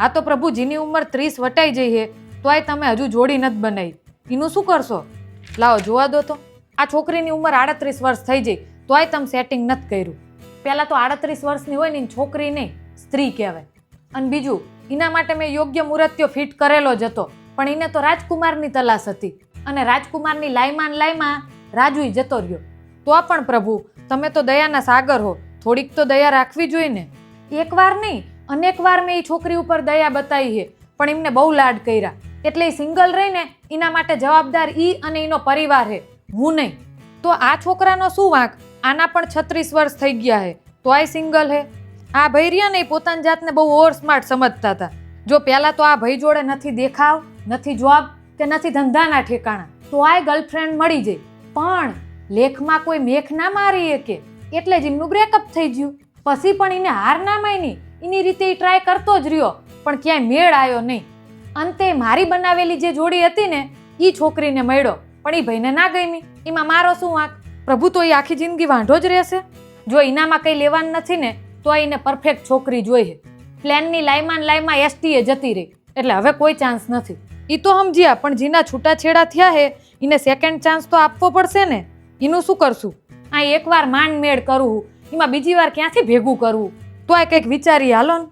આ તો પ્રભુજીની ઉંમર 30 વટાઈ જઈ છે તોય તમે હજુ જોડી નથી બનાવી. એનું શું કરશો? લાવો જોવા દો તો. આ છોકરીની ઉંમર 38 વર્ષ થઈ જઈ તોય તમે સેટિંગ નથી કર્યું. પહેલાં તો 38 વર્ષની હોય ને છોકરી નહીં, સ્ત્રી કહેવાય. અને બીજું, એના માટે મેં યોગ્ય મુહૂર્ત્યો ફિટ કરેલો જ હતો, પણ એને તો રાજકુમારની તલાશ હતી અને રાજકુમારની લાઈમાં રાજુય જતો રહ્યો. તો પણ પ્રભુ, તમે તો દયાના સાગર હો, થોડીક તો દયા રાખવી જોઈએ ને. એકવાર નહીં, અનેક વાર મેં એ છોકરી ઉપર દયા બતાવી છે, પણ એમને બહુ લાડ કર્યા. એટલે એ સિંગલ રહીને એના માટે જવાબદાર ઈ અને એનો પરિવાર છે, હું નહીં. તો આ છોકરાનો શું વાંક? આના પણ 36 વર્ષ થઈ ગયા છે તો આ સિંગલ છે. આ ભાઈ રહ્યા ને એ પોતાની જાતને બહુ ઓવર સ્માર્ટ સમજતા હતા. જો પહેલાં તો આ ભાઈ જોડે નથી દેખાવ, નથી જોબ કે નથી ધંધાના ઠેકાણા, તો આ ગર્લફ્રેન્ડ મળી જાય. પણ લેખમાં કોઈ મેખ ના મારી શકે એટલે જ એમનું બ્રેકઅપ થઈ ગયું. પછી પણ એને હાર ના માની, એની રીતે એ ટ્રાય કરતો જ રહ્યો, પણ ક્યાંય મેળ આવ્યો નહીં. અંતે મારી બનાવેલી જે જોડી હતી ને એ છોકરીને મળ્યો, પણ એ ભાઈને ના ગમી. એમાં મારો શું વાંક? પ્રભુ તો એ આખી જિંદગી વાંઢો જ રહેશે. જો એનામાં કંઈ લેવાનું નથી ને તો એને પરફેક્ટ છોકરી જોઈએ. પ્લેનની લાઈમાં એસટીએ જતી રહી એટલે હવે કોઈ ચાન્સ નથી. એ તો સમજ્યા, પણ જેના છૂટાછેડા થયા હે એને સેકન્ડ ચાન્સ તો આપવો પડશે ને. એનું શું કરશું? આ એકવાર માંડ મેળ કરવું, એમાં બીજી વાર ક્યાંથી ભેગું કરવું? તો આ કંઈક વિચારી હાલો ને.